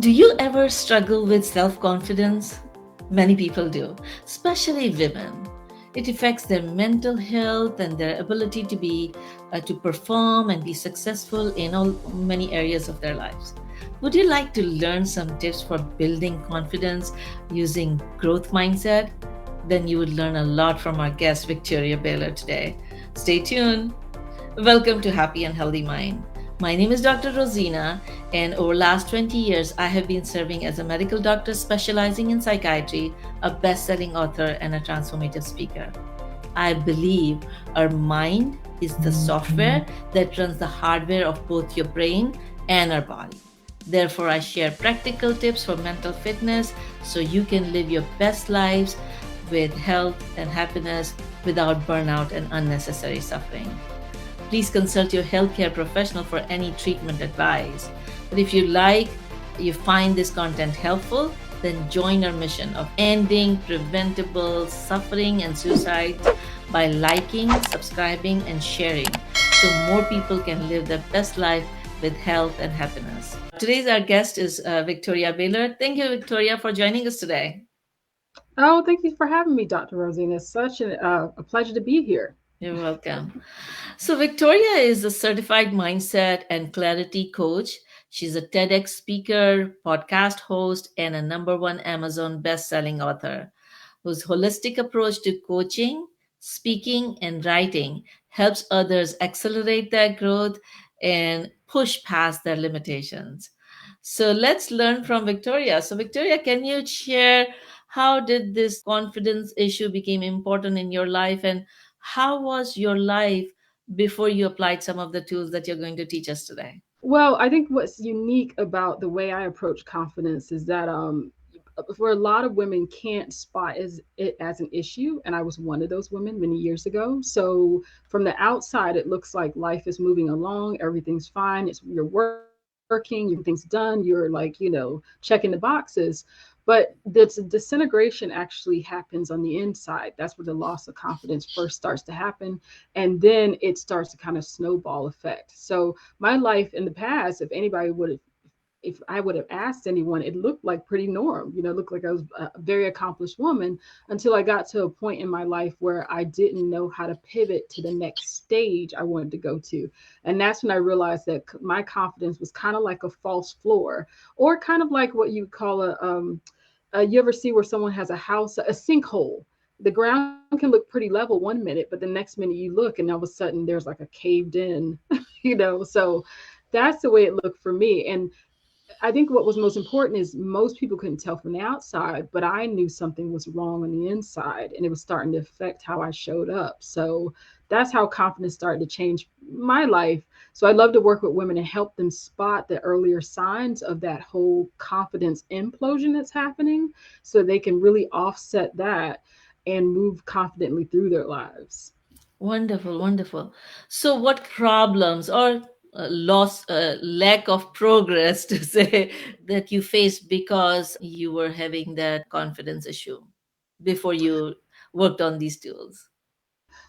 Do you ever struggle with self confidence? Many people do, especially women. It affects their mental health and their ability to perform and be successful in all many areas of their lives. Would you like to learn some tips for building confidence using growth mindset? Then you would learn a lot from our guest Victoria Baylor today. Stay tuned. Welcome to Happy and Healthy Mind. My name is Dr. Rosina, and over the last 20 years, I have been serving as a medical doctor specializing in psychiatry, a best-selling author, and a transformative speaker. I believe our mind is the software that runs the hardware of both your brain and our body. Therefore, I share practical tips for mental fitness so you can live your best lives with health and happiness without burnout and unnecessary suffering. Please consult your healthcare professional for any treatment advice. But if you find this content helpful, then join our mission of ending preventable suffering and suicide by liking, subscribing, and sharing so more people can live their best life with health and happiness. Today's our guest is Victoria Baylor. Thank you, Victoria, for joining us today. Oh, thank you for having me, Dr. Rosina. It's such a pleasure to be here. You're welcome. So, Victoria is a certified mindset and clarity coach. She's a TEDx speaker, podcast host, and a number one Amazon best-selling author whose holistic approach to coaching, speaking, and writing helps others accelerate their growth and push past their limitations. So, let's learn from Victoria. So, Victoria, can you share how did this confidence issue become important in your life, and how was your life before you applied some of the tools that you're going to teach us today? Well, I think what's unique about the way I approach confidence is that for a lot of women can't spot it as an issue, and I was one of those women many years ago. So from the outside, it looks like life is moving along, everything's fine, you're working, everything's done, you're like checking the boxes. But the disintegration actually happens on the inside. That's where the loss of confidence first starts to happen, and then it starts to kind of snowball effect. So my life in the past, if I would have asked anyone, it looked like pretty norm. It looked like I was a very accomplished woman until I got to a point in my life where I didn't know how to pivot to the next stage I wanted to go to. And that's when I realized that my confidence was kind of like a false floor, or kind of like what you call you ever see where someone has a house, a sinkhole? The ground can look pretty level one minute, but the next minute you look and all of a sudden there's like a caved in, So that's the way it looked for me. And I think what was most important is most people couldn't tell from the outside, but I knew something was wrong on the inside and it was starting to affect how I showed up. So that's how confidence started to change my life. So I love to work with women and help them spot the earlier signs of that whole confidence implosion that's happening so they can really offset that and move confidently through their lives. Wonderful, wonderful. So, what problems or lack of progress to say that you faced because you were having that confidence issue before you worked on these tools?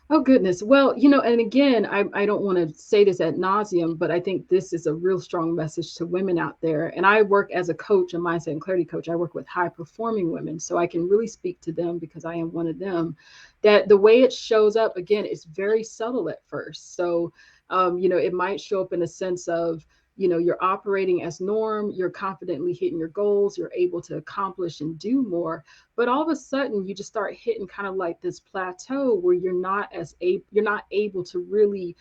Oh goodness. Well, and again, I don't want to say this ad nauseum, but I think this is a real strong message to women out there. And I work as a coach, a mindset and clarity coach. I work with high performing women, so I can really speak to them because I am one of them. That the way it shows up again is very subtle at first. So, it might show up in a sense of you're operating as norm, you're confidently hitting your goals, you're able to accomplish and do more, but all of a sudden you just start hitting kind of like this plateau where you're not able to really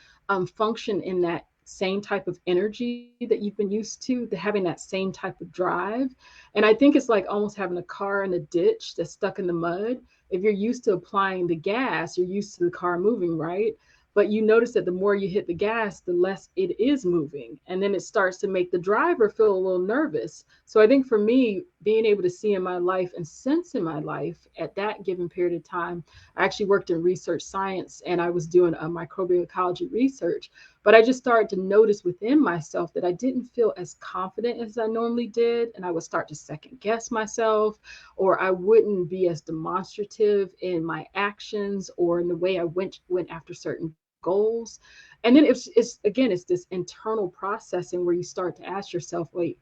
function in that same type of energy that you've been used to, having that same type of drive. And I think it's like almost having a car in a ditch that's stuck in the mud. If you're used to applying the gas, you're used to the car moving, right? But you notice that the more you hit the gas, the less it is moving. And then it starts to make the driver feel a little nervous. So I think for me, being able to see in my life and sense in my life at that given period of time, I actually worked in research science and I was doing a microbial ecology research. But I just started to notice within myself that I didn't feel as confident as I normally did. And I would start to second guess myself, or I wouldn't be as demonstrative in my actions or in the way I went after certain goals. And then it's again, it's this internal processing where you start to ask yourself, wait,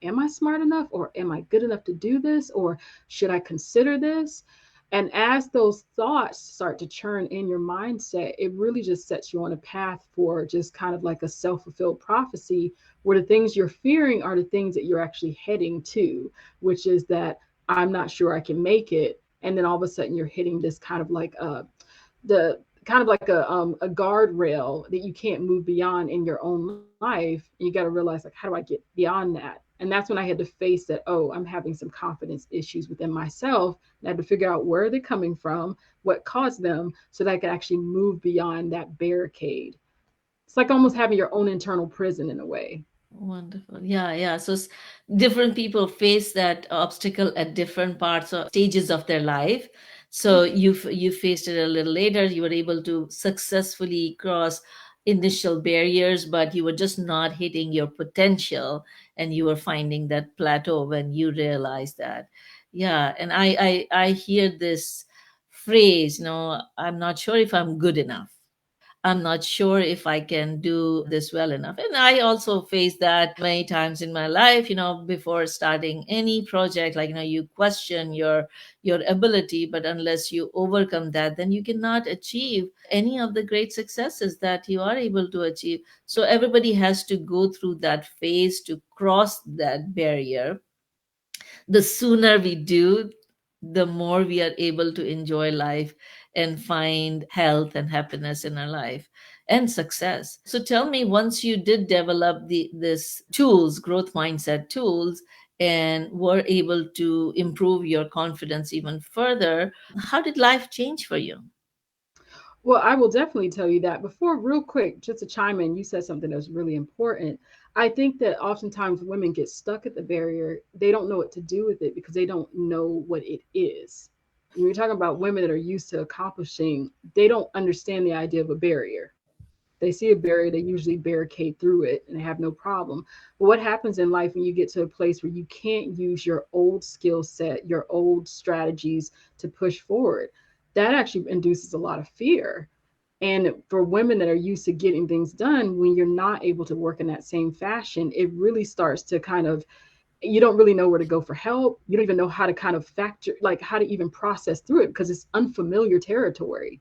am I smart enough, or am I good enough to do this, or should I consider this? And as those thoughts start to churn in your mindset, it really just sets you on a path for just kind of like a self-fulfilled prophecy, where the things you're fearing are the things that you're actually heading to, which is that I'm not sure I can make it. And then all of a sudden you're hitting this kind of like the kind of like a guardrail that you can't move beyond in your own life. You got to realize, like, how do I get beyond that? And that's when I had to face that, oh, I'm having some confidence issues within myself. And I had to figure out where they're coming from, what caused them, so that I could actually move beyond that barricade. It's like almost having your own internal prison in a way. Wonderful. Yeah, yeah. So different people face that obstacle at different parts or stages of their life. So you faced it a little later. You were able to successfully cross initial barriers, but you were just not hitting your potential, and you were finding that plateau when you realized that. Yeah, and I hear this phrase, I'm not sure if I'm good enough. I'm not sure if I can do this well enough. And I also face that many times in my life, before starting any project, like, you question your ability, but unless you overcome that, then you cannot achieve any of the great successes that you are able to achieve. So everybody has to go through that phase to cross that barrier. The sooner we do, the more we are able to enjoy life and find health and happiness in our life and success. So tell me, once you did develop this tools, growth mindset tools, and were able to improve your confidence even further, how did life change for you? Well, I will definitely tell you that. Before, real quick, just to chime in, you said something that's really important. I think that oftentimes women get stuck at the barrier. They don't know what to do with it because they don't know what it is. When you're talking about women that are used to accomplishing, they don't understand the idea of a barrier. They see a barrier, they usually barricade through it and they have no problem. But what happens in life when you get to a place where you can't use your old skill set, your old strategies to push forward? That actually induces a lot of fear. And for women that are used to getting things done, when you're not able to work in that same fashion, it really starts to kind of, you don't really know where to go for help. You don't even know how to kind of factor, like how to even process through it because it's unfamiliar territory.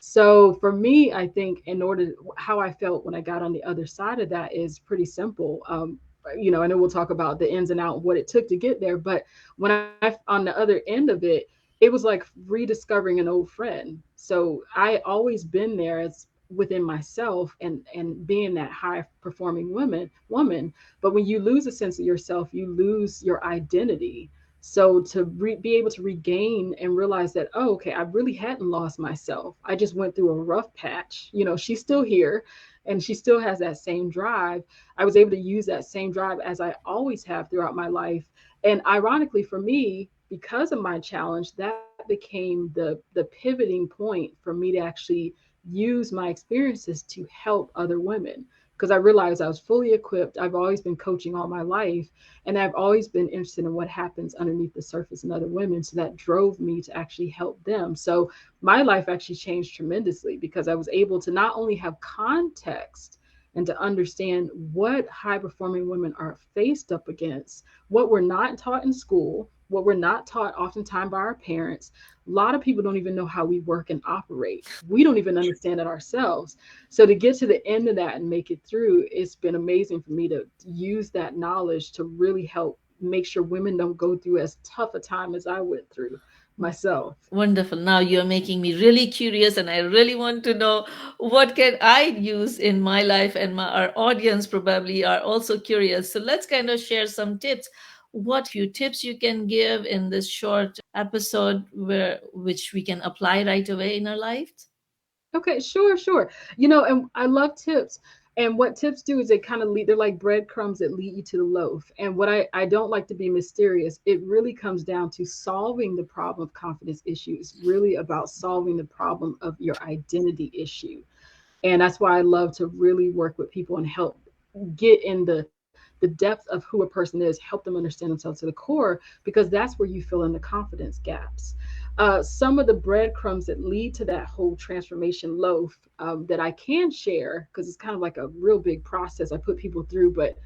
So for me, I think in order, how I felt when I got on the other side of that is pretty simple. I know we'll talk about the ins and out, what it took to get there, but when I on the other end of it, it was like rediscovering an old friend. So I always been there as within myself and being that high performing woman. But when you lose a sense of yourself, you lose your identity. So to be able to regain and realize that, oh, okay, I really hadn't lost myself. I just went through a rough patch. She's still here and she still has that same drive. I was able to use that same drive as I always have throughout my life. And ironically for me, because of my challenge, that became the pivoting point for me to actually use my experiences to help other women, because I realized I was fully equipped. I've always been coaching all my life, and I've always been interested in what happens underneath the surface in other women. So that drove me to actually help them. So my life actually changed tremendously because I was able to not only have context and to understand what high performing women are faced up against, what we're not taught in school, what we're not taught oftentimes by our parents. A lot of people don't even know how we work and operate. We don't even understand it ourselves. So to get to the end of that and make it through, it's been amazing for me to use that knowledge to really help make sure women don't go through as tough a time as I went through myself. Wonderful. Now you're making me really curious, and I really want to know what can I use in my life, and our audience probably are also curious. So let's kind of share some tips. What few tips you can give in this short episode which we can apply right away in our lives? Okay, sure, sure. And I love tips. And what tips do is they kind of lead, they're like breadcrumbs that lead you to the loaf. And what I don't like to be mysterious, it really comes down to solving the problem of confidence issues, really about solving the problem of your identity issue. And that's why I love to really work with people and help get in the depth of who a person is, help them understand themselves to the core, because that's where you fill in the confidence gaps. Some of the breadcrumbs that lead to that whole transformation loaf, that I can share, because it's kind of like a real big process I put people through. But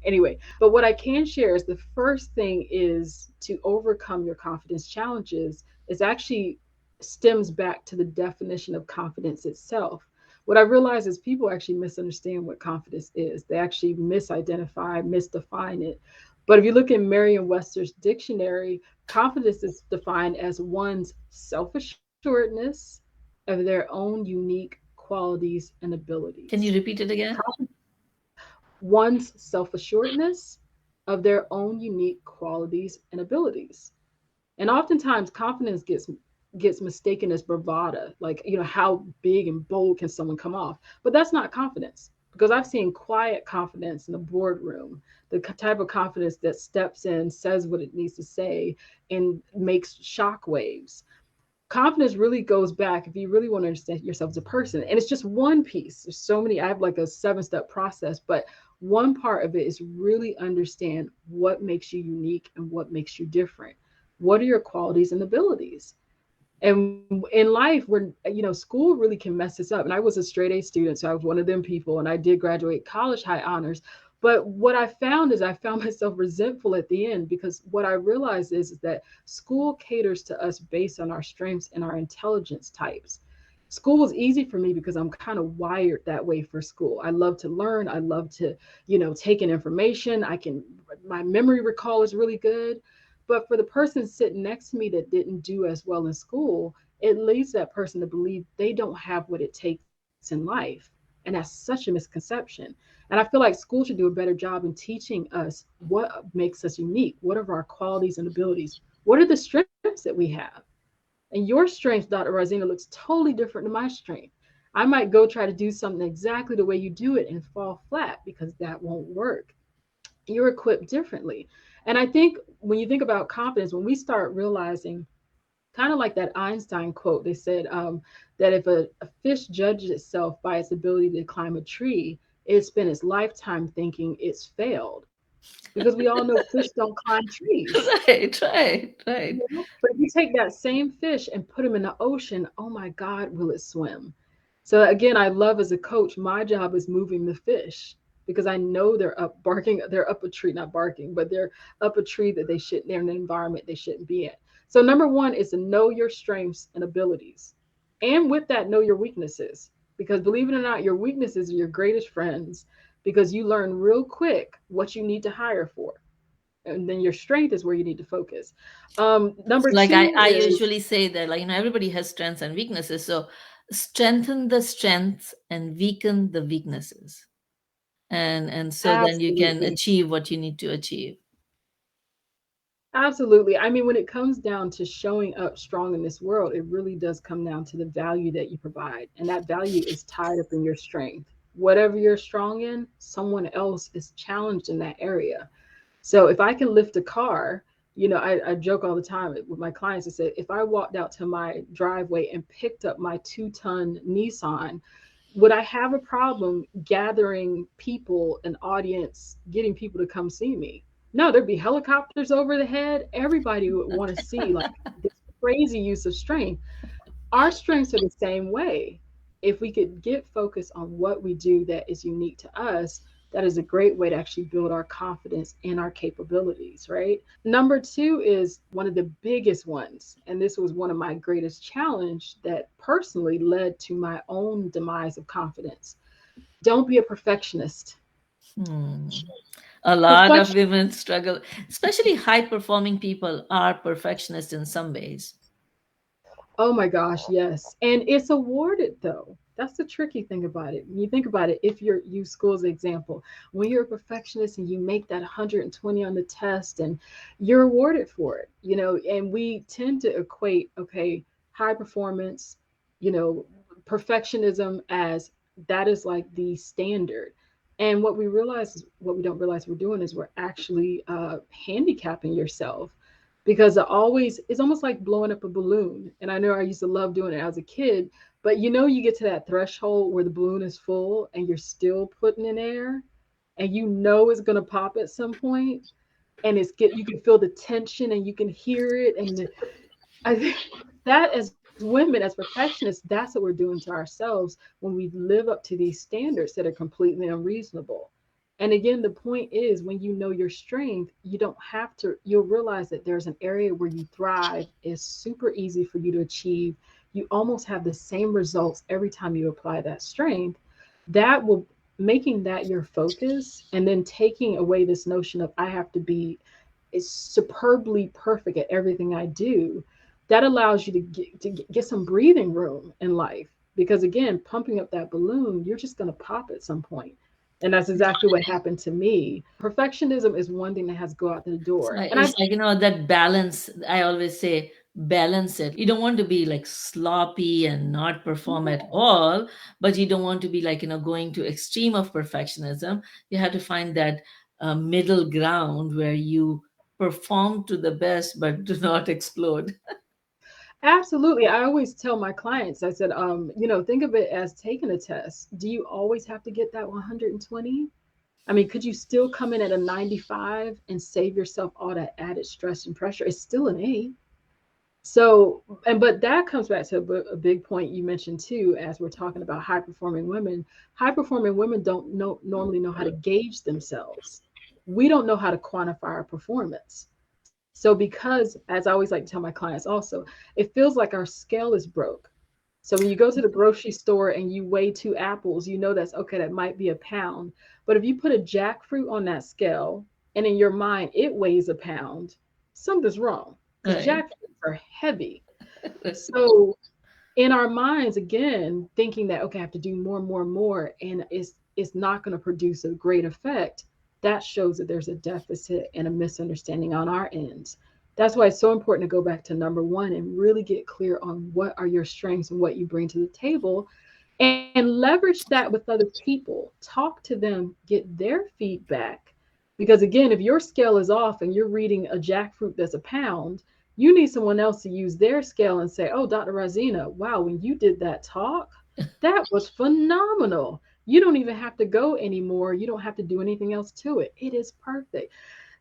anyway, but what I can share is the first thing is to overcome your confidence challenges is actually stems back to the definition of confidence itself. What I realize is people actually misunderstand what confidence is. They actually misidentify, misdefine it. But if you look in Merriam-Webster's dictionary, confidence is defined as one's self assuredness of their own unique qualities and Can abilities. you repeat it again? One's self assuredness of their own unique qualities and abilities. And oftentimes confidence gets mistaken as bravado, like, how big and bold can someone come off? But that's not confidence, because I've seen quiet confidence in the boardroom, the type of confidence that steps in, says what it needs to say, and makes shock waves. Confidence really goes back, if you really want to understand yourself as a person, and it's just one piece. There's so many. I have like a 7-step process, but one part of it is really understand what makes you unique and what makes you different. What are your qualities and abilities? And in life, school really can mess us up. And I was a straight A student, so I was one of them people, and I did graduate college high honors. But what I found is I found myself resentful at the end, because what I realized is that school caters to us based on our strengths and our intelligence types. School was easy for me because I'm kind of wired that way for school. I love to learn. I love to, take in information. My memory recall is really good. But for the person sitting next to me that didn't do as well in school, it leads that person to believe they don't have what it takes in life. And that's such a misconception. And I feel like school should do a better job in teaching us what makes us unique. What are our qualities and abilities? What are the strengths that we have? And your strength, Dr. Rosina, looks totally different than my strength. I might go try to do something exactly the way you do it and fall flat because that won't work. You're equipped differently. And I think when you think about confidence, when we start realizing, kind of like that Einstein quote, they said, that if a fish judges itself by its ability to climb a tree, it spent its lifetime thinking it's failed. Because we all know fish don't climb trees. Right, right, right. But if you take that same fish and put him in the ocean, oh my God, will it swim? So again, I love as a coach, my job is moving the fish, because I know they're up barking, they're up a tree, not barking, but they're up a tree that they're in an environment they shouldn't be in. So number one is to know your strengths and abilities. And with that, know your weaknesses. Because believe it or not, your weaknesses are your greatest friends, because you learn real quick what you need to hire for, and then your strength is where you need to focus. Number Like I, two I is usually say that, like, everybody has strengths and weaknesses. So strengthen the strengths and weaken the weaknesses. And so then you can absolutely, achieve what you need to achieve. absolutely. I mean, when it comes down to showing up strong in this world, it really does come down to the value that you provide. And that value is tied up in your strength. Whatever you're strong in, someone else is challenged in that area. So if I can lift a car, I joke all the time with my clients. I say, if I walked out to my driveway and picked up my 2-ton Nissan, would I have a problem gathering people, an audience, getting people to come see me? No, there'd be helicopters over the head. Everybody would want to see like this crazy use of strength. Our strengths are the same way. If we could get focused on what we do that is unique to us, that is a great way to actually build our confidence and our capabilities, right? Number two is one of the biggest ones. And this was one of my greatest challenge that personally led to my own demise of confidence. Don't be a perfectionist. Hmm. A lot of Perfection. women struggle, especially high performing people are perfectionists in some ways. Oh my gosh, yes. And it's awarded though. That's the tricky thing about it. When you think about it, if you're use school as an example, when you're a perfectionist and you make that 120 on the test and you're awarded for it, and we tend to equate, okay, high performance, you know, perfectionism as that is like the standard. And what we don't realize we're doing is we're actually handicapping yourself, because it's almost like blowing up a balloon. And I know I used to love doing it as a kid, but you get to that threshold where the balloon is full and you're still putting in air, and it's going to pop at some point, and you can feel the tension and you can hear it, and I think that as women, as perfectionists, that's what we're doing to ourselves when we live up to these standards that are completely unreasonable. And again, the point is when you know your strength, you don't have to, you'll realize that there's an area where you thrive, is super easy for you to achieve. You almost have the same results every time you apply that strength. That will, making that your focus, and then taking away this notion of I have to be is superbly perfect at everything I do, that allows you to get some breathing room in life. Because again, pumping up that balloon, you're just going to pop at some point. And that's exactly what happened to me. Perfectionism is one thing that has to go out the door. And I've It's like, that balance. I always say balance it. You don't want to be like sloppy and not perform at all, but you don't want to be like, going to extreme of perfectionism. You have to find that middle ground where you perform to the best, but do not explode. absolutely, I always tell my clients, I said, think of it as taking a test. Do you always have to get that 120? I mean, could you still come in at a 95 and save yourself all that added stress and pressure? It's still an A. So, and but that comes back to a big point you mentioned too, as we're talking about high performing women. High performing women don't normally know how to gauge themselves. We don't know how to quantify our performance. So, because, as I always like to tell my clients also, it feels like our scale is broke. So when you go to the grocery store and you weigh two apples, you know that's okay, that might be a pound. But if you put a jackfruit on that scale and in your mind it weighs a pound, something's wrong because Right. jackfruits are heavy. So in our minds, again, thinking that okay, I have to do more, more, more, and it's not going to produce a great effect. That shows that there's a deficit and a misunderstanding on our ends. That's why it's so important to go back to number one and really get clear on what are your strengths and what you bring to the table, and leverage that with other people. Talk to them, get their feedback. Because again, if your scale is off and you're reading a jackfruit that's a pound, you need someone else to use their scale and say, "Oh, Dr. Razina, wow, when you did that talk, that was phenomenal. You don't even have to go anymore. You don't have to do anything else to it. It is perfect."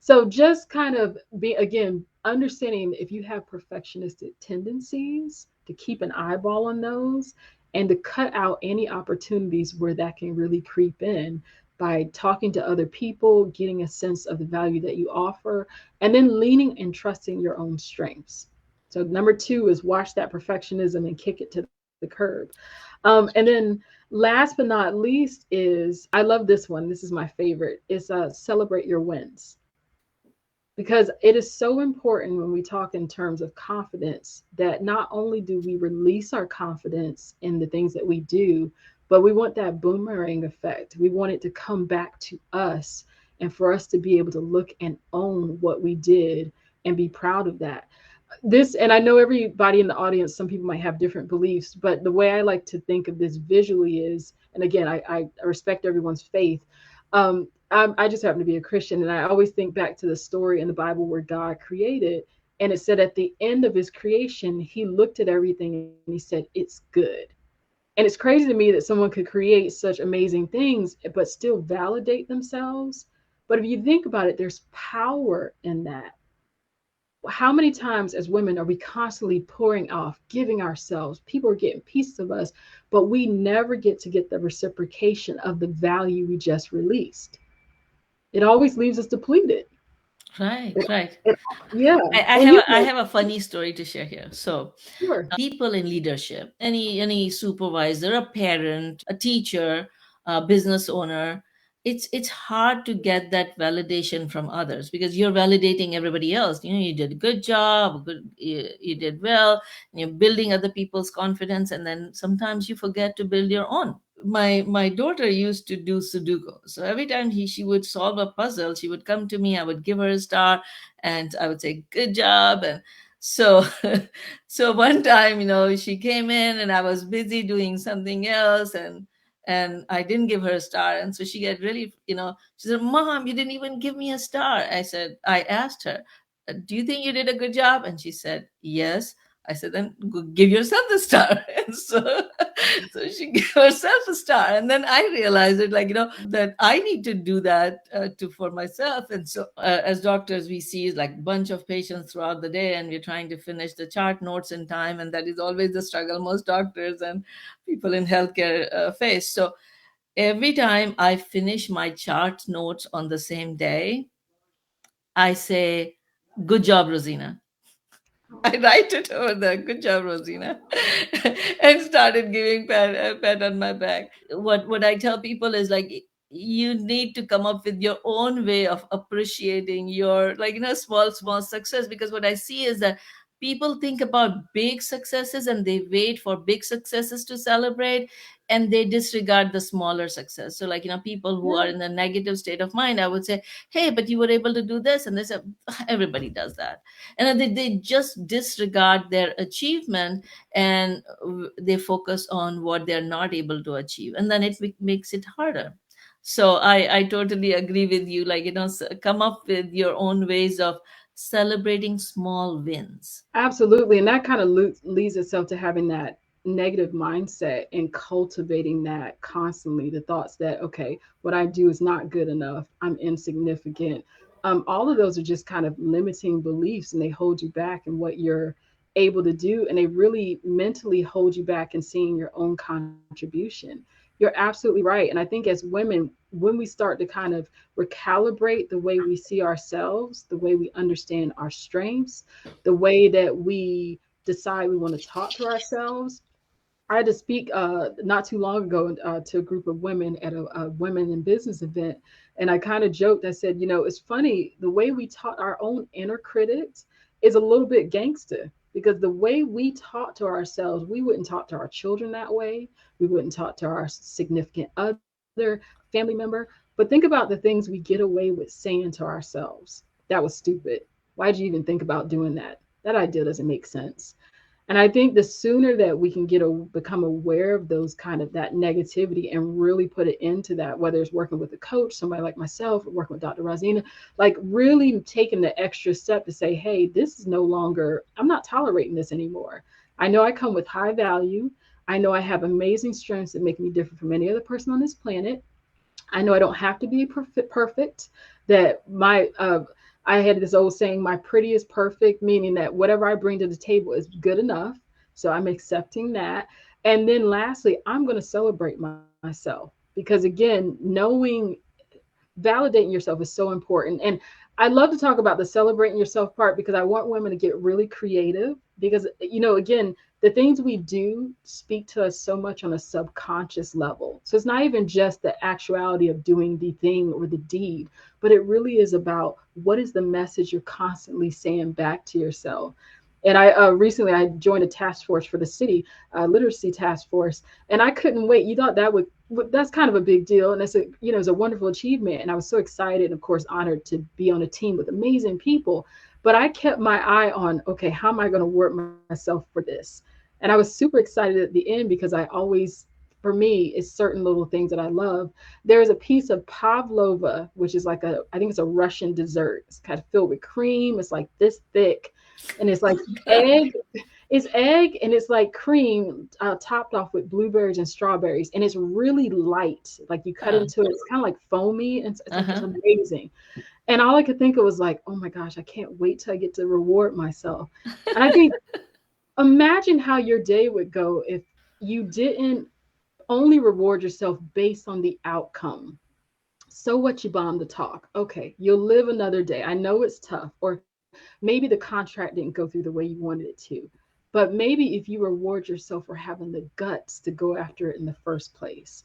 So just kind of be, again, understanding if you have perfectionistic tendencies, to keep an eyeball on those and to cut out any opportunities where that can really creep in by talking to other people, getting a sense of the value that you offer, and then leaning and trusting your own strengths. So number two is watch that perfectionism and kick it to the curb. And then last but not least is, I love this one. This is my favorite. Is celebrate your wins, because it is so important when we talk in terms of confidence that not only do we release our confidence in the things that we do, but we want that boomerang effect. We want it to come back to us and for us to be able to look and own what we did and be proud of that. This, and I know everybody in the audience, some people might have different beliefs, but the way I like to think of this visually is, and again, I respect everyone's faith. I just happen to be a Christian, and I always think back to the story in the Bible where God created, and it said at the end of his creation, he looked at everything and he said, "It's good." And it's crazy to me that someone could create such amazing things, but still validate themselves. But if you think about it, there's power in that. How many times as women are we constantly pouring off, giving ourselves? People are getting pieces of us, but we never get to get the reciprocation of the value we just released. It always leaves us depleted. Right, It, right. it, yeah, I and have you a, I know, have a funny story to share here. So, sure. people in leadership, any supervisor, a parent, a teacher, a business owner, it's hard to get that validation from others because you're validating everybody else. You did a good job, you did well, and you're building other people's confidence, and then sometimes you forget to build your own. My daughter used to do Sudoku. So every time she would solve a puzzle, she would come to me, I would give her a star, and I would say, "Good job." And so so one time, she came in and I was busy doing something else, and I didn't give her a star. And so she get really, she said, "Mom, you didn't even give me a star." I asked her, "Do you think you did a good job?" And she said, "Yes." I said, then give yourself the star. And so she gave herself a star. And then I realized it, like, that I need to do that for myself. And so, as doctors, we see like a bunch of patients throughout the day, and we're trying to finish the chart notes in time. And that is always the struggle most doctors and people in healthcare face. So every time I finish my chart notes on the same day, I say, good job, Rosina. I write it over there. Good job, Rosina. And started giving a pat on my back. What I tell people is like, you need to come up with your own way of appreciating your, like, small success. Because what I see is that people think about big successes and they wait for big successes to celebrate, and they disregard the smaller success. So, like, people who are Yeah, in a negative state of mind, I would say, hey, but you were able to do this, and they say, everybody does that. And they just disregard their achievement, and they focus on what they're not able to achieve, and then it makes it harder. So I totally agree with you, like, come up with your own ways of celebrating small wins. absolutely. And that kind of leads itself to having that negative mindset and cultivating that constantly. The thoughts that, okay, what I do is not good enough, I'm insignificant. All of those are just kind of limiting beliefs, and they hold you back in what you're able to do. And they really mentally hold you back in seeing your own contribution. You're absolutely right. And I think as women, when we start to kind of recalibrate the way we see ourselves, the way we understand our strengths, the way that we decide we want to talk to ourselves. I had to speak not too long ago to a group of women at a women in business event. And I kind of joked. I said, it's funny, the way we taught our own inner critics is a little bit gangster, because the way we talk to ourselves, we wouldn't talk to our children that way. We wouldn't talk to our significant other, family member. But think about the things we get away with saying to ourselves. That was stupid. Why'd you even think about doing that? That idea doesn't make sense. And I think the sooner that we can become aware of those kind of that negativity and really put it into that, whether it's working with a coach, somebody like myself, or working with Dr. Rozina, like really taking the extra step to say, hey, this is no longer, I'm not tolerating this anymore. I know I come with high value. I know I have amazing strengths that make me different from any other person on this planet. I know I don't have to be perfect. That I had this old saying, my pretty is perfect, meaning that whatever I bring to the table is good enough. So I'm accepting that. And then lastly, I'm going to celebrate myself, because again, knowing, validating yourself is so important. And I love to talk about the celebrating yourself part, because I want women to get really creative, because again, the things we do speak to us so much on a subconscious level. So it's not even just the actuality of doing the thing or the deed, but it really is about what is the message you're constantly saying back to yourself. And I recently I joined a task force for the city, literacy task force, and I couldn't wait. You thought that would that's kind of a big deal, and it's a wonderful achievement. And I was so excited and of course honored to be on a team with amazing people. But I kept my eye on, okay, how am I going to work myself for this? And I was super excited at the end, because I always, for me, it's certain little things that I love. There's a piece of pavlova, which is like I think it's a Russian dessert. It's kind of filled with cream. It's like this thick, and it's like egg. It's egg and it's like cream, topped off with blueberries and strawberries, and it's really light. Like you cut uh, into it, it's kind of like foamy, and it's uh-huh. amazing. And all I could think of was like, oh my gosh, I can't wait till I get to reward myself. And I think, imagine how your day would go if you didn't only reward yourself based on the outcome. So what, you bombed the talk. Okay, you'll live another day. I know it's tough, or maybe the contract didn't go through the way you wanted it to. But maybe if you reward yourself for having the guts to go after it in the first place.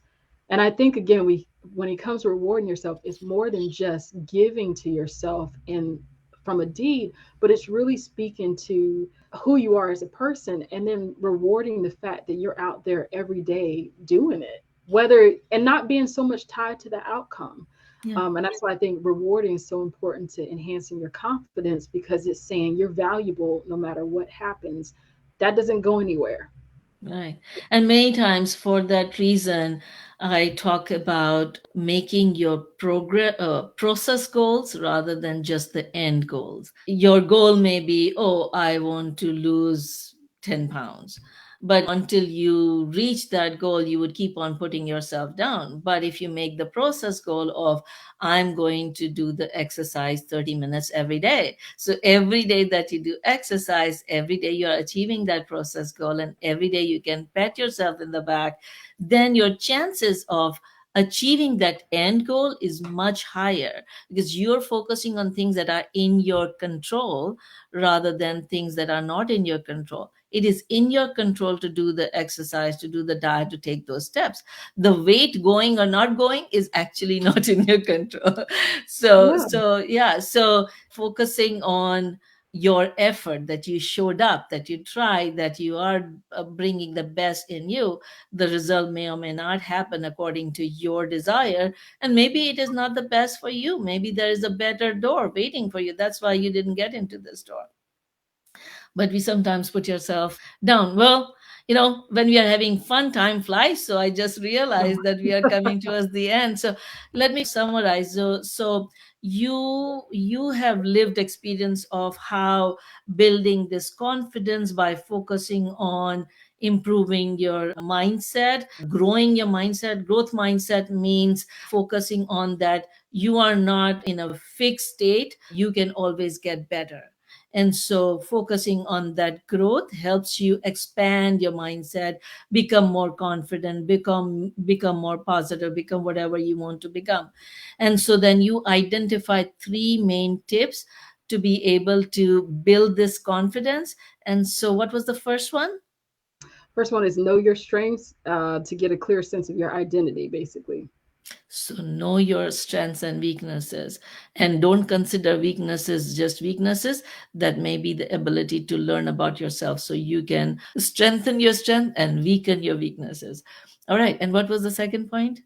And I think again, we when it comes to rewarding yourself, it's more than just giving to yourself in from a deed, but it's really speaking to who you are as a person, and then rewarding the fact that you're out there every day doing it, whether and not being so much tied to the outcome. Yeah. And that's why I think rewarding is so important to enhancing your confidence, because it's saying you're valuable no matter what happens. That doesn't go anywhere. Right. And many times for that reason, I talk about making your process goals rather than just the end goals. Your goal may be, oh, I want to lose 10 pounds. But until you reach that goal, you would keep on putting yourself down. But if you make the process goal of, I'm going to do the exercise 30 minutes every day. So every day that you do exercise, every day you are achieving that process goal, and every day you can pat yourself in the back, then your chances of achieving that end goal is much higher, because you're focusing on things that are in your control rather than things that are not in your control. It is in your control to do the exercise, to do the diet, to take those steps. The weight going or not going is actually not in your control. So, Yeah. so yeah, so focusing on your effort, that you showed up, that you tried, that you are bringing the best in you. The result may or may not happen according to your desire, and maybe it is not the best for you. Maybe there is a better door waiting for you. That's why you didn't get into this door. But we sometimes put yourself down. Well, when we are having fun, time flies. So I just realized that we are coming towards the end. So let me summarize. So you have lived experience of how building this confidence by focusing on improving your mindset, growing your mindset. Growth mindset means focusing on that you are not in a fixed state, you can always get better. And so focusing on that growth helps you expand your mindset, become more confident, become more positive, become whatever you want to become. And so then you identify three main tips to be able to build this confidence. And so what was the first one? First one is know your strengths to get a clear sense of your identity, basically. So know your strengths and weaknesses, and don't consider weaknesses just weaknesses. That may be the ability to learn about yourself, so you can strengthen your strength and weaken your weaknesses. All right. And what was the second point?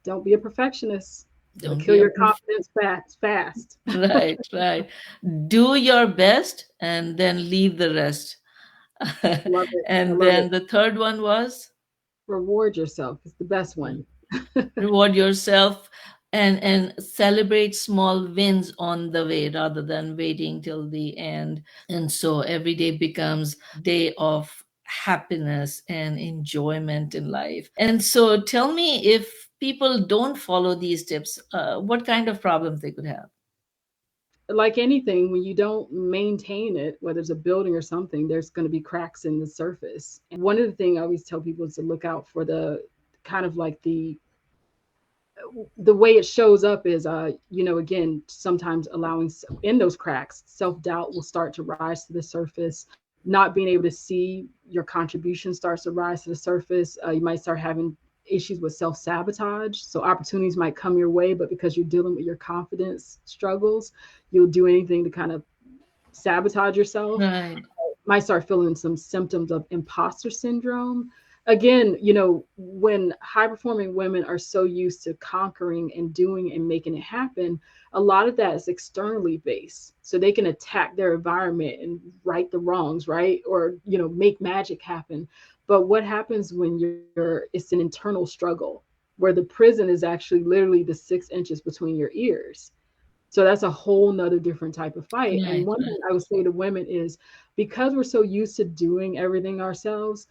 Don't be a perfectionist. It'll Don't kill be a your confidence fast. right, right. Do your best and then leave the rest. Love it. I And love then it. the third one was Reward yourself. It's the best one. reward yourself and celebrate small wins on the way rather than waiting till the end. And so every day becomes day of happiness and enjoyment in life. And so tell me, if people don't follow these tips, what kind of problems they could have? Like anything, when you don't maintain it, whether it's a building or something, there's going to be cracks in the surface. And one of the things I always tell people is to look out for the kind of like the way it shows up is again, sometimes allowing in those cracks, self-doubt will start to rise to the surface. Not being able to see your contribution starts to rise to the surface. You might start having issues with self-sabotage, so opportunities might come your way, but because you're dealing with your confidence struggles, you'll do anything to kind of sabotage yourself. Right, Might start feeling some symptoms of imposter syndrome. Again, when high performing women are so used to conquering and doing and making it happen, a lot of that is externally based. So they can attack their environment and right the wrongs, right? Or, make magic happen. But what happens when it's an internal struggle where the prison is actually literally the 6 inches between your ears? So that's a whole nother different type of fight. And right, one thing right, I would say to women is, because we're so used to doing everything ourselves,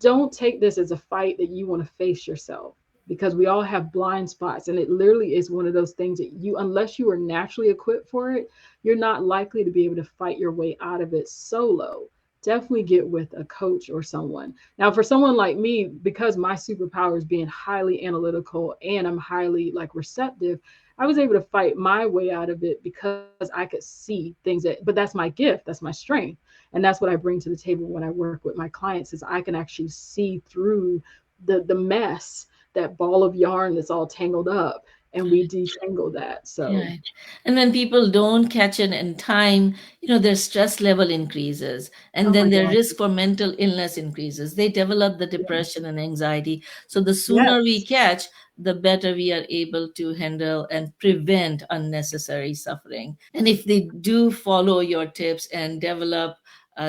don't take this as a fight that you want to face yourself, because we all have blind spots. And it literally is one of those things that unless you are naturally equipped for it, you're not likely to be able to fight your way out of it solo. Definitely get with a coach or someone. Now, for someone like me, because my superpower is being highly analytical and I'm highly like receptive, I was able to fight my way out of it because I could see things but that's my gift, that's my strength. And that's what I bring to the table when I work with my clients is I can actually see through the mess, that ball of yarn that's all tangled up, and we detangle that. So, right. And when people don't catch it in time, their stress level increases, and oh then my their God. risk for mental illness increases. They develop the depression and anxiety. So the sooner we Yes. catch, the better we are able to handle and prevent unnecessary suffering. And if they do follow your tips and develop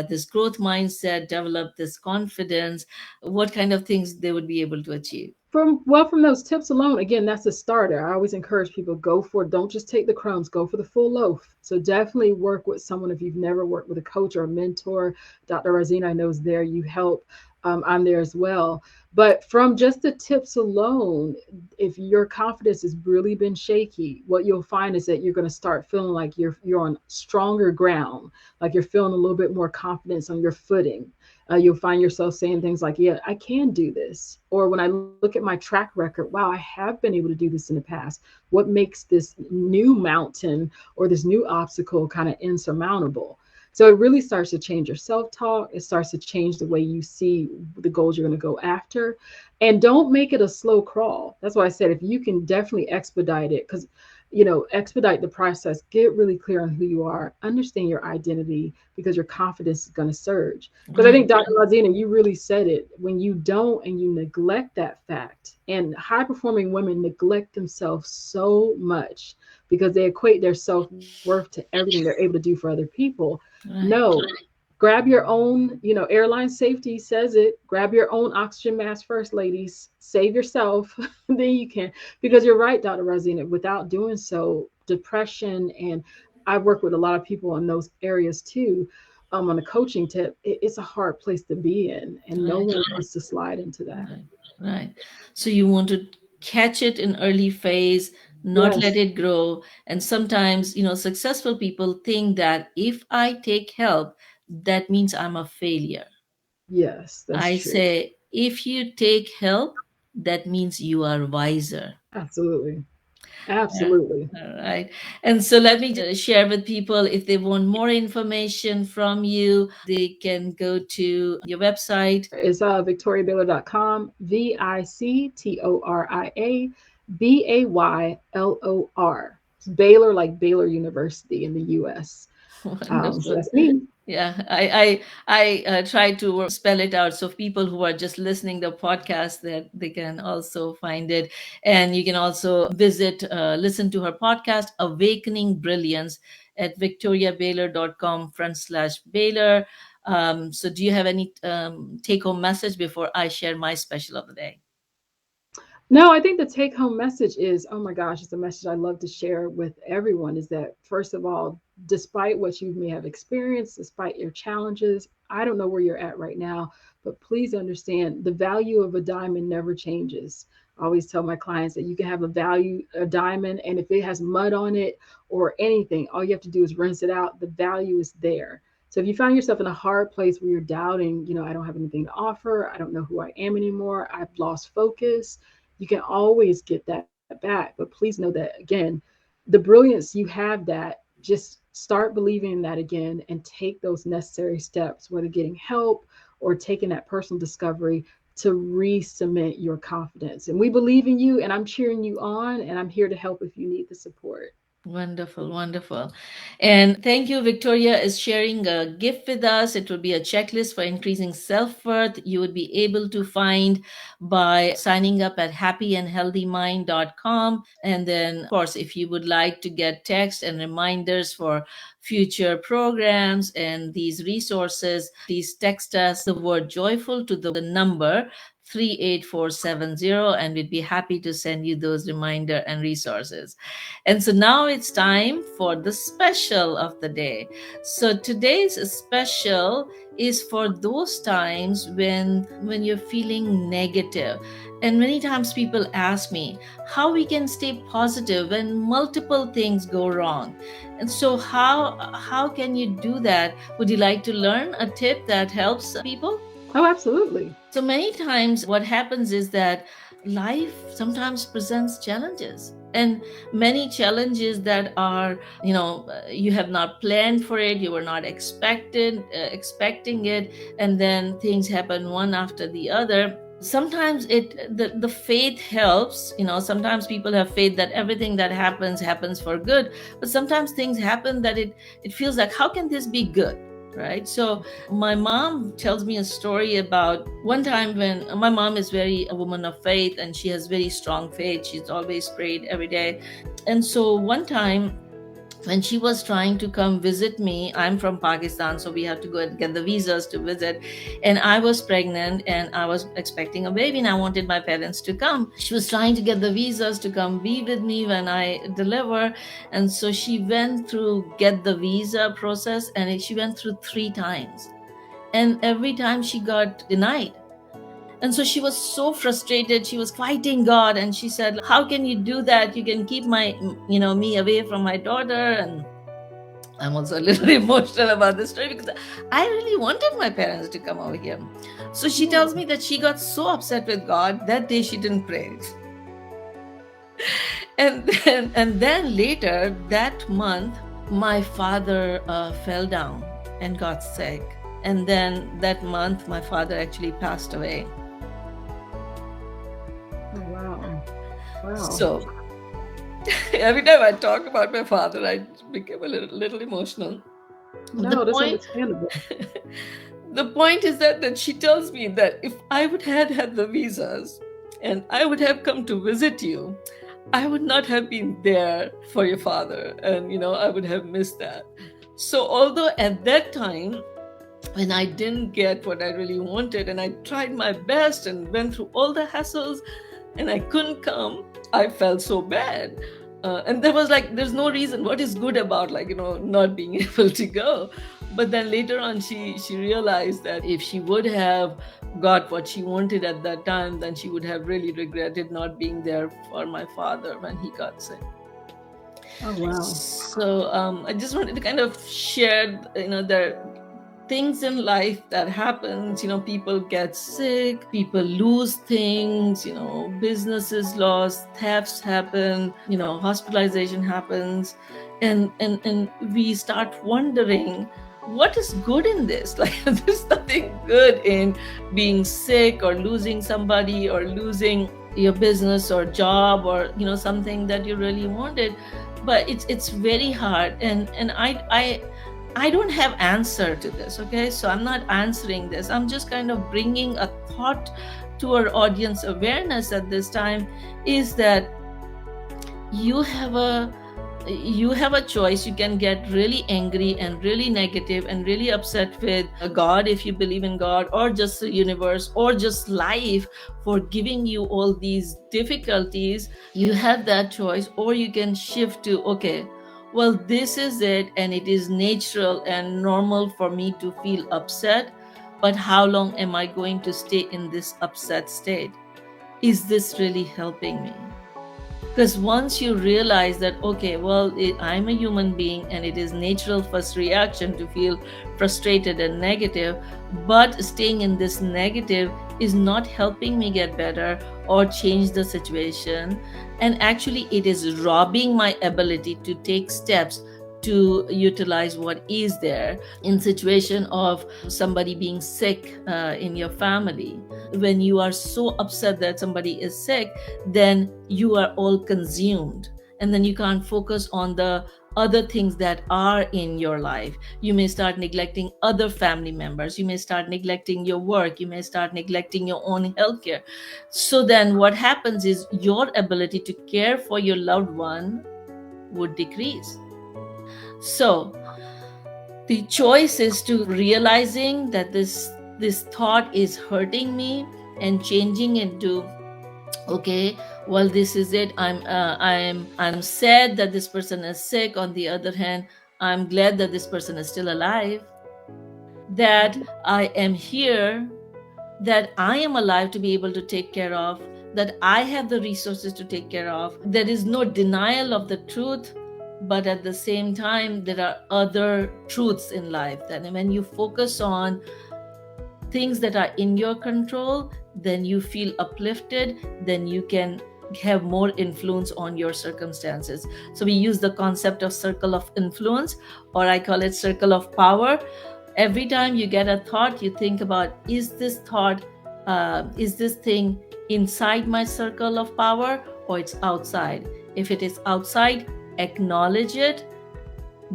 this growth mindset, develop this confidence, what kind of things they would be able to achieve? From those tips alone, again, that's a starter. I always encourage people, go for it. Don't just take the crumbs, go for the full loaf. So definitely work with someone. If you've never worked with a coach or a mentor, Dr. Razina, I know, is there. You help. I'm there as well. But from just the tips alone, if your confidence has really been shaky, what you'll find is that you're going to start feeling like you're on stronger ground, like you're feeling a little bit more confidence on your footing. You'll find yourself saying things like, yeah, I can do this. Or when I look at my track record, wow, I have been able to do this in the past. What makes this new mountain or this new obstacle kind of insurmountable? So it really starts to change your self talk. It starts to change the way you see the goals you're going to go after. And don't make it a slow crawl. That's why I said, if you can definitely expedite it, because expedite the process, get really clear on who you are, understand your identity, because your confidence is going to surge. Because I Right. think, Dr. Lazina, you really said it. When you don't and you neglect that fact, and high performing women neglect themselves so much because they equate their self worth to everything they're able to do for other people. Right. No, grab your own, airline safety says it, grab your own oxygen mask first, ladies, save yourself. Then you can, because you're right, Dr. Razina, without doing so, depression, and I work with a lot of people in those areas too. On a coaching tip, it's a hard place to be in, and no Right. one wants to slide into that. Right. Right. So you want to catch it in early phase, not let Yes, it grow. And sometimes, successful people think that if I take help, that means I'm a failure. yes, that's I true. say, if you take help, that means you are wiser. Absolutely, Yeah. absolutely. All right. And so let me just share with people, if they want more information from you, they can go to your website. It's victoriabaylor.com, VICTORIA BAYLOR. It's Baylor, like Baylor University in the US. So Wonderful. that's me. Yeah, I try to spell it out so people who are just listening the podcast that they can also find it, and you can also listen to her podcast, Awakening Brilliance, at victoriabaylor.com/Baylor. So, do you have any take home message before I share my special of the day? No, I think the take home message is, oh my gosh, it's a message I love to share with everyone, is that, first of all, despite what you may have experienced, despite your challenges, I don't know where you're at right now, but please understand, the value of a diamond never changes. I always tell my clients that you can have a diamond, and if it has mud on it or anything, all you have to do is rinse it out. The value is there. So if you find yourself in a hard place where you're doubting, I don't have anything to offer, I don't know who I am anymore, I've lost focus, you can always get that back. But please know that, again, the brilliance, you have that. Just start believing in that again and take those necessary steps, whether getting help or taking that personal discovery to re-cement your confidence. And we believe in you, and I'm cheering you on, and I'm here to help if you need the support. Wonderful, wonderful. And thank you. Victoria is sharing a gift with us. It will be a checklist for increasing self worth. You would be able to find by signing up at happyandhealthymind.com. And then, of course, if you would like to get text and reminders for future programs and these resources, please text us the word joyful to the number 38470, and we'd be happy to send you those reminder and resources. And so now it's time for the special of the day. So today's special is for those times when you're feeling negative. And many times people ask me how we can stay positive when multiple things go wrong. And so how can you do that? Would you like to learn a tip that helps people? Oh, absolutely. So many times, what happens is that life sometimes presents challenges, and many challenges that are, you have not planned for it, you were not expecting it, and then things happen one after the other. Sometimes the faith helps. Sometimes people have faith that everything that happens for good, but sometimes things happen that it feels like, how can this be good? Right. So my mom tells me a story about one time when my mom is very a woman of faith, and she has very strong faith. She's always prayed every day. And so one time when she was trying to come visit me. I'm from Pakistan, so we have to go and get the visas to visit. And I was pregnant and I was expecting a baby, and I wanted my parents to come. She was trying to get the visas to come be with me when I deliver. And so she went through get the visa process, and she went through 3 times. And every time she got denied. And so she was so frustrated. She was fighting God, and she said, "How can you do that? You can keep me away from my daughter." And I'm also a little emotional about this story because I really wanted my parents to come over here. So she tells me that she got so upset with God that day she didn't pray. And then later that month, my father fell down and got sick. And then that month, my father actually passed away. Oh, wow. Wow. So every time I talk about my father, I become a little emotional. The No, that's point understandable. the point is that she tells me that if I would have had the visas and I would have come to visit you, I would not have been there for your father, and I would have missed that. So although at that time, when I didn't get what I really wanted, and I tried my best and went through all the hassles, and I couldn't come, I felt so bad. And there was like, there's no reason. What is good about not being able to go? But then later on, she realized that if she would have got what she wanted at that time, then she would have really regretted not being there for my father when he got sick. Oh, wow. So I just wanted to kind of share, the things in life that happens. People get sick, people lose things, businesses lost, thefts happen, hospitalization happens. And we start wondering, what is good in this? Like, there's nothing good in being sick or losing somebody or losing your business or job or something that you really wanted. But it's very hard. And I don't have answer to this. Okay, so I'm not answering this. I'm just kind of bringing a thought to our audience awareness at this time, is that you have a choice. You can get really angry and really negative and really upset with God, if you believe in God, or just the universe, or just life for giving you all these difficulties. You have that choice. Or you can shift to, okay, well, this is it, and it is natural and normal for me to feel upset, but how long am I going to stay in this upset state? Is this really helping me? Because once you realize that, okay, well, I'm a human being, and it is natural first reaction to feel frustrated and negative, but staying in this negative is not helping me get better or change the situation. And actually, it is robbing my ability to take steps to utilize what is there. In situation of somebody being sick in your family, when you are so upset that somebody is sick, then you are all consumed, and then you can't focus on the other things that are in your life. You may start neglecting other family members, you may start neglecting your work, you may start neglecting your own healthcare. So then what happens is your ability to care for your loved one would decrease. So the choice is to realizing that this thought is hurting me, and changing it to, okay, well, this is it. I'm sad that this person is sick. On the other hand, I'm glad that this person is still alive, that Mhm. I am here, that I am alive to be able to take care of, that I have the resources to take care of. There is no denial of the truth, but at the same time, there are other truths in life that when you focus on things that are in your control, then you feel uplifted, then you can have more influence on your circumstances. So we use the concept of circle of influence, or I call it circle of power. Every time you get a thought, you think about, is this thought, is this thing inside my circle of power, or it's outside? If it is outside, acknowledge it.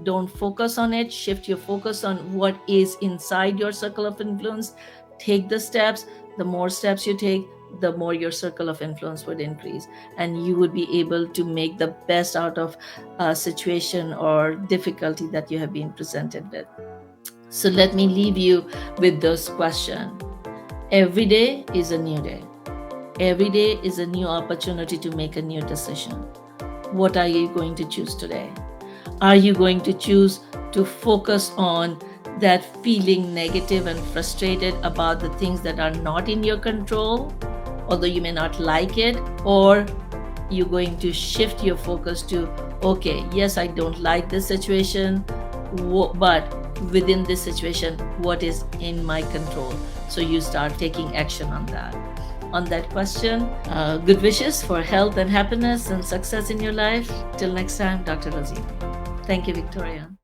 Don't focus on it. Shift your focus on what is inside your circle of influence. Take the steps. The more steps you take, the more your circle of influence would increase, and you would be able to make the best out of a situation or difficulty that you have been presented with. So let me leave you with this question. Every day is a new day. Every day is a new opportunity to make a new decision. What are you going to choose today? Are you going to choose to focus on that feeling negative and frustrated about the things that are not in your control, although you may not like it? Or you're going to shift your focus to, okay, yes, I don't like this situation, but within this situation, what is in my control? So you start taking action on that. On that question, good wishes for health and happiness and success in your life. Till next time, Dr. Rozina. Thank you, Victoria.